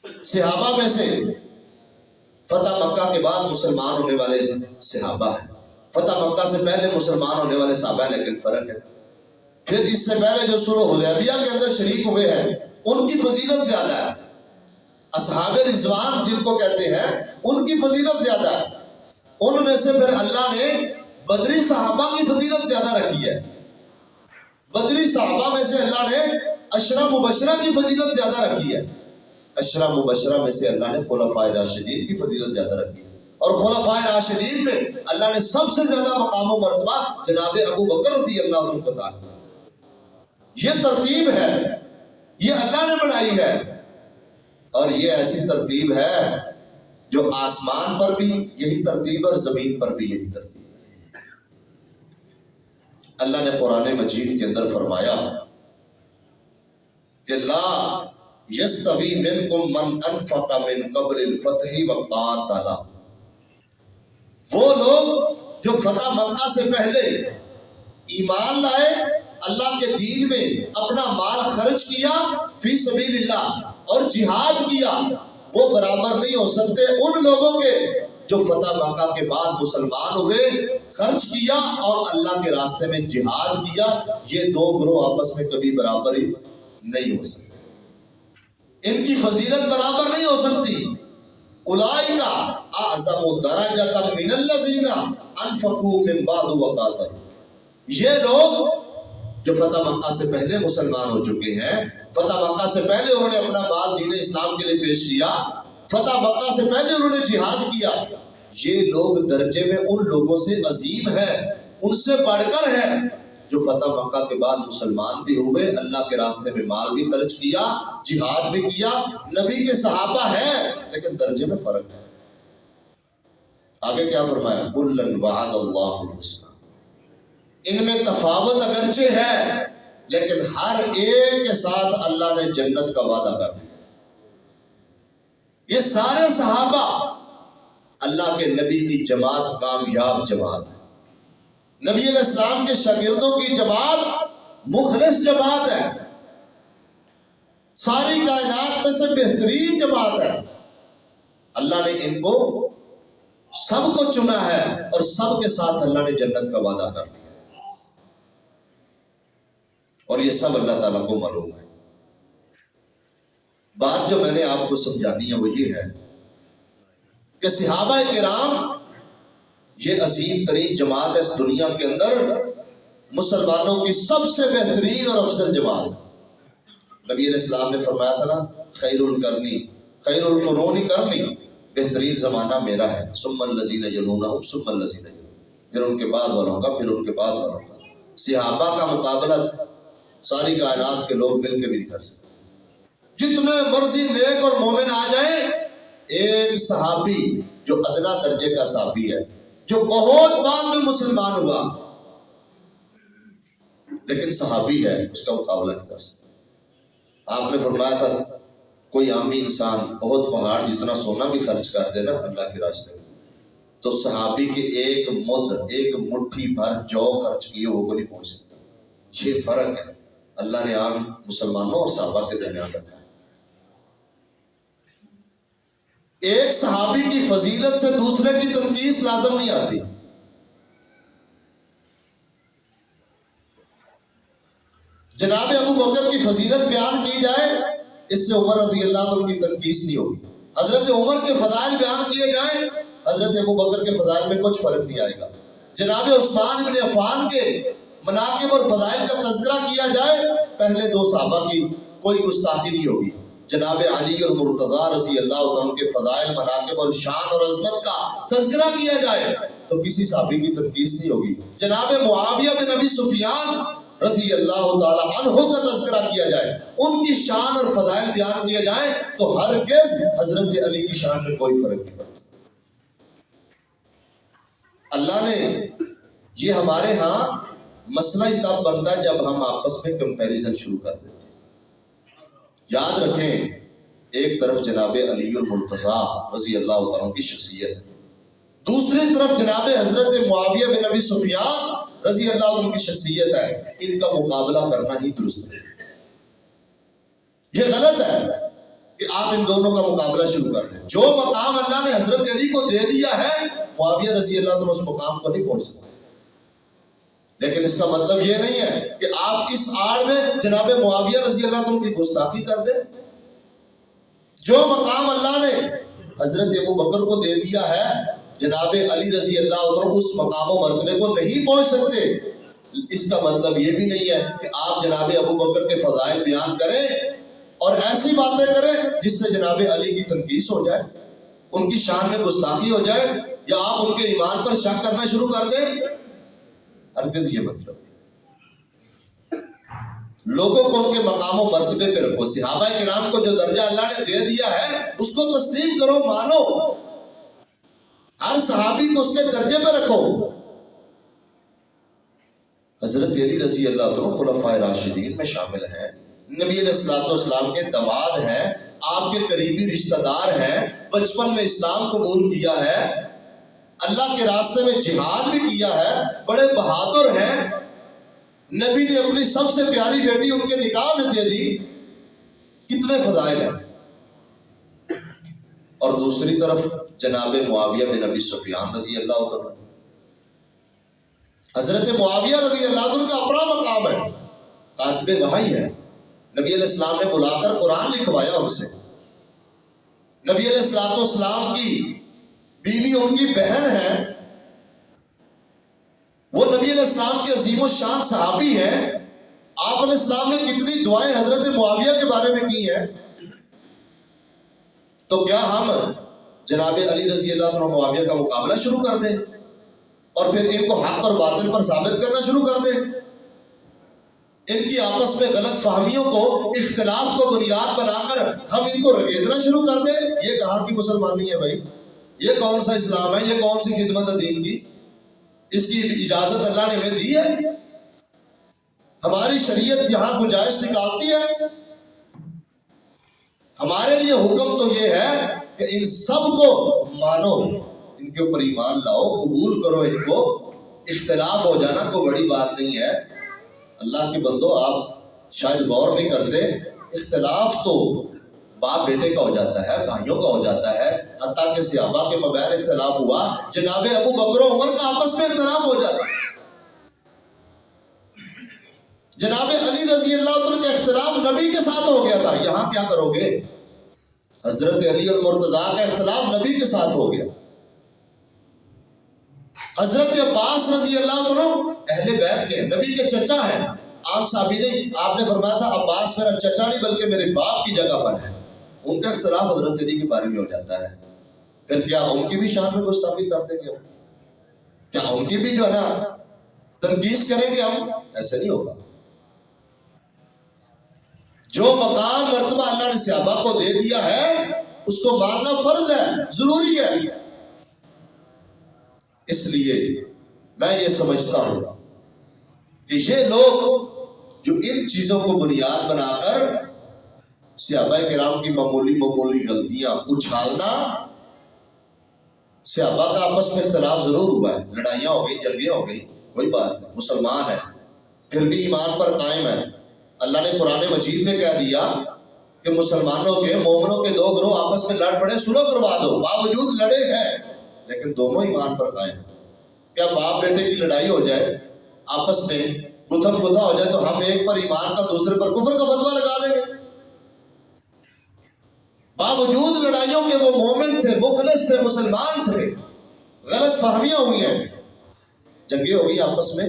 صحابہ میں سے فتح مکہ کے بعد مسلمان ہونے والے صحابہ ہیں، فتح مکہ سے پہلے مسلمان ہونے والے صحابہ ہیں، لیکن فرق ہے۔ پھر اس سے پہلے جو صلح حدیبیہ کے اندر شریک ہوئے ہیں ان کی فضیلت زیادہ ہے، اصحاب رضوان جن کو کہتے ہیں ان کی فضیلت زیادہ ہے۔ ان میں سے پھر اللہ نے بدری صحابہ کی فضیلت زیادہ رکھی ہے، بدری صحابہ میں سے اللہ نے عشرہ مبشرہ کی فضیلت زیادہ رکھی ہے، عشرہ مبشرہ میں سے اللہ نے خلفائے راشدین کی فضیلت زیادہ رکھی ہے، اور خلفائے راشدین میں اللہ نے سب سے زیادہ مقام و مرتبہ جناب ابو بکر رضی اللہ عنہ کو عطا کیا۔ یہ ترتیب ہے، یہ اللہ نے بنائی ہے، اور یہ ایسی ترتیب ہے جو آسمان پر بھی یہی ترتیب اور زمین پر بھی یہی ترتیب ہے۔ اللہ نے قرآن مجید کے اندر فرمایا کہ لا یستوی منکم من انفق من قبل الفتح وقاتل، وہ لوگ جو فتح مکہ سے پہلے ایمان لائے، اللہ کے دین میں اپنا مال خرچ کیا فی سبیل اللہ اور جہاد کیا، وہ برابر نہیں ہو سکتے ان لوگوں کے جو فتح مکہ کے بعد مسلمان ہوئے، خرچ کیا اور اللہ کے راستے میں جہاد کیا۔ یہ دو گروہ آپس میں کبھی برابر ہی نہیں ہو سکتے، ان کی فضیلت برابر نہیں ہو سکتی۔ اولئک اعظم درجۃ من الذین انفقوا من بعد وقاتلوا، یہ لوگ جو فتح مکہ سے پہلے مسلمان ہو چکے ہیں، فتح مکہ سے پہلے انہوں نے اپنا مال دین اسلام کے لیے پیش کیا، فتح مکہ سے پہلے انہوں نے جہاد کیا، یہ لوگ درجے میں ان لوگوں سے عظیم ہیں، ان سے بڑھ کر ہیں جو فتح مکہ کے بعد مسلمان بھی ہوئے، اللہ کے راستے میں مال بھی خرچ کیا، جہاد بھی کیا، نبی کے صحابہ ہیں، لیکن درجے میں فرق ہے۔ آگے کیا فرمایا؟ کُلًا وعد اللہ الحسنى، ان میں تفاوت اگرچہ ہے لیکن ہر ایک کے ساتھ اللہ نے جنت کا وعدہ کر دیا۔ یہ سارے صحابہ اللہ کے نبی کی جماعت کامیاب جماعت ہے، نبی علیہ السلام کے شاگردوں کی جماعت مخلص جماعت ہے، ساری کائنات میں سے بہترین جماعت ہے۔ اللہ نے ان کو سب کو چنا ہے اور سب کے ساتھ اللہ نے جنت کا وعدہ کر دیا، اور یہ سب اللہ تعالیٰ کو معلوم ہے۔ بات جو میں نے آپ کو سمجھانی ہے وہ یہ ہے کہ صحابہ کرام یہ عظیم ترین جماعت ہے اس دنیا کے اندر، مسلمانوں کی سب سے بہترین اور افضل جماعت۔ نبی علیہ السلام نے فرمایا تھا نا، خیر القرنی خیر القرون قرنی، بہترین زمانہ میرا ہے، ثم الذین یلونہم ثم الذین یلونہم، پھر ان کے بعد والوں کا، پھر ان کے بعد والوں کا۔ صحابہ کا مقابلہ ساری کائنات کے لوگ مل کے بھی نہیں کر سکتے، جتنے مرضی نیک اور مومن آ جائیں، ایک صحابی جو ادنا درجے کا صحابی ہے، جو بہت بعد میں مسلمان ہوا لیکن صحابی ہے، اس کا مقابلہ نہیں کر سکتا۔ آپ نے فرمایا تھا کوئی عامی انسان بہت پہاڑ جتنا سونا بھی خرچ کر دے نا اللہ کے راستے میں، تو صحابی کے ایک مد، ایک مٹھی بھر جو خرچ کیے وہ کو نہیں پہنچ سکتا۔ یہ فرق ہے اللہ نے عام مسلمانوں اور صحابہ کے درمیان رکھا ہے۔ ایک صحابی کی فضیلت سے دوسرے کی تنقیص لازم نہیں آتی۔ جناب ابو بکر کی فضیلت بیان کی جائے، اس سے عمر رضی اللہ عنہ کی تنقیص نہیں ہوگی۔ حضرت عمر کے فضائل بیان کیے جائیں، حضرت ابو بکر کے فضائل میں کچھ فرق نہیں آئے گا۔ جناب عثمان بن عفان کے مناقب اور فضائل کا تذکرہ کیا جائے، پہلے دو صحابہ کی کوئی گستاخی نہیں ہوگی۔ جناب علی اور مرتضیٰ رضی اللہ عنہ کے فضائل، مناقب اور شان اور عظمت کا تذکرہ کیا جائے تو کسی صحابی کی تنقیص نہیں ہوگی۔ جناب معاویہ بن ابی سفیان رضی اللہ تعالی عنہ کا تذکرہ کیا جائے، ان کی شان اور فضائل بیان کیا جائے تو ہرگز حضرت علی کی شان میں کوئی فرق نہیں پڑتا۔ اللہ نے یہ ہمارے ہاں مسئلہ ہی تب بنتا ہے جب ہم آپس میں کمپیریزن شروع کر دیتے ہیں۔ یاد رکھیں، ایک طرف جناب علی المرتضیٰ رضی اللہ تعالیٰ کی شخصیت ہے، دوسری طرف جناب حضرت معاویہ بن ابی سفیان رضی اللہ عنہ کی شخصیت ہے۔ ان کا مقابلہ کرنا ہی درست ہے۔ یہ غلط ہے کہ آپ ان دونوں کا مقابلہ شروع کر دیں. جو مقام اللہ نے حضرت علی کو دے دیا ہے معاویہ رضی اللہ عنہ اس مقام کو نہیں پہنچ سکتے. لیکن اس کا مطلب یہ نہیں ہے کہ آپ اس آڑ میں جناب معاویہ رضی اللہ عنہ کی گستاخی کر دیں. جو مقام اللہ نے حضرت ابو بکر کو دے دیا ہے جناب علی رضی اللہ عنہ اس مقام و مرتبے کو نہیں پہنچ سکتے. اس کا مطلب یہ بھی نہیں ہے کہ آپ جناب ابو بکر کے فضائل بیان کریں اور ایسی باتیں کریں جس سے جناب علی کی تنقیص ہو جائے، ان کی شان میں گستاخی ہو جائے، یا آپ ان کے ایمان پر شک کرنا شروع کر دیں. ہرگز یہ مطلب لوگوں کو ان کے مقام و مرتبے پہ رکھو. صحابہ کرام کو جو درجہ اللہ نے دے دیا ہے اس کو تسلیم کرو، مانو. ہر صحابی کو اس کے درجے پہ رکھو. حضرت علی رضی اللہ عنہ خلفائے راشدین میں شامل ہیں، نبی علیہ الصلوۃ والسلام کے داماد ہیں، آپ کے قریبی رشتہ دار ہیں، بچپن میں اسلام قبول کیا ہے، اللہ کے راستے میں جہاد بھی کیا ہے، بڑے بہادر ہیں. نبی نے اپنی سب سے پیاری بیٹی ان کے نکاح میں دے دی. کتنے فضائل ہیں. اور دوسری طرف جناب معاویہ بن ابی سفیان رضی اللہ عنہ، حضرت معاویہ رضی اللہ عنہ کا اپنا مقام ہے، کاتب وحی ہے. نبی علیہ السلام نے بلا کر قرآن لکھوایا ان سے. نبی علیہ السلام کی بیوی ان کی بہن ہے. وہ نبی علیہ السلام کے عظیم و شان صحابی ہیں. آپ علیہ السلام نے کتنی دعائیں حضرت معاویہ کے بارے میں کی ہیں. تو کیا ہم جناب علی رضی اللہ عنہ معاویہ کا مقابلہ شروع کر دیں اور پھر ان کو حق اور باطل پر ثابت کرنا شروع کر دیں؟ ان کی آپس میں غلط فہمیوں کو، اختلاف کو بنیاد بنا کر ہم ان کو رگیدنا شروع کر دیں؟ یہ کہاں کی مسلمانی ہے بھائی؟ یہ کون سا اسلام ہے؟ یہ کون سی خدمت ہے دین کی؟ اس کی اجازت اللہ نے ہمیں دی ہے؟ ہماری شریعت یہاں گنجائش نکالتی ہے؟ ہمارے لیے حکم تو یہ ہے کہ ان سب کو مانو، ان کے اوپر ایمان لاؤ، قبول کرو ان کو. اختلاف ہو جانا کوئی بڑی بات نہیں ہے. اللہ کے بندو آپ شاید غور نہیں کرتے، اختلاف تو باپ بیٹے کا ہو جاتا ہے، بھائیوں کا ہو جاتا ہے. حتیٰ کہ صحابہ کے مابین اختلاف ہوا، جناب ابو بکر و عمر کا آپس میں اختلاف ہو جاتا ہے. جناب علی رضی اللہ عنہ کا اختلاف نبی کے ساتھ ہو گیا تھا. یہاں کیا کرو گے؟ حضرت علی اور مرتضیٰ کا اختلاف نبی کے ساتھ ہو گیا. حضرت عباس رضی اللہ عنہ اہل بیت کے نبی کے چچا ہیں، عام صحابی نہیں. آپ نے فرمایا تھا عباس میرا چچا نہیں بلکہ میرے باپ کی جگہ پر ہے. ان کا اختلاف حضرت علی کے بارے میں ہو جاتا ہے. پھر کیا ان کی بھی شان میں گستاخی کر دیں گے؟ کیا ان کی بھی جو ہے نا تنقیص کریں گے ہم؟ ایسے نہیں ہوگا. جو مقام مرتبہ اللہ نے صحابہ کو دے دیا ہے اس کو ماننا فرض ہے، ضروری ہے. اس لیے میں یہ سمجھتا ہوں کہ یہ لوگ جو ان چیزوں کو بنیاد بنا کر صحابہ کرام کی معمولی غلطیاں اچھالنا، صحابہ کا آپس میں اختلاف ضرور ہوا ہے، لڑائیاں ہو گئی، جنگیں ہو گئی، کوئی بات نہیں، مسلمان ہے، پھر بھی ایمان پر قائم ہے. اللہ نے قرآن مجید میں کہہ دیا کہ مسلمانوں کے، مومنوں کے دو گروہ آپس میں لڑ پڑے، سلح کروا دو. باوجود لڑے ہیں لیکن دونوں ایمان پر قائم. کیا باپ بیٹے کی لڑائی ہو جائے، آپس میں گتھم گتھا ہو جائے تو ہم ایک پر ایمان کا دوسرے پر کفر کا فتویٰ لگا دیں گے؟ باوجود لڑائیوں کے وہ مومن تھے، مخلص تھے، مسلمان تھے. غلط فہمیاں ہوئی ہیں، جنگیں ہو گئی آپس میں،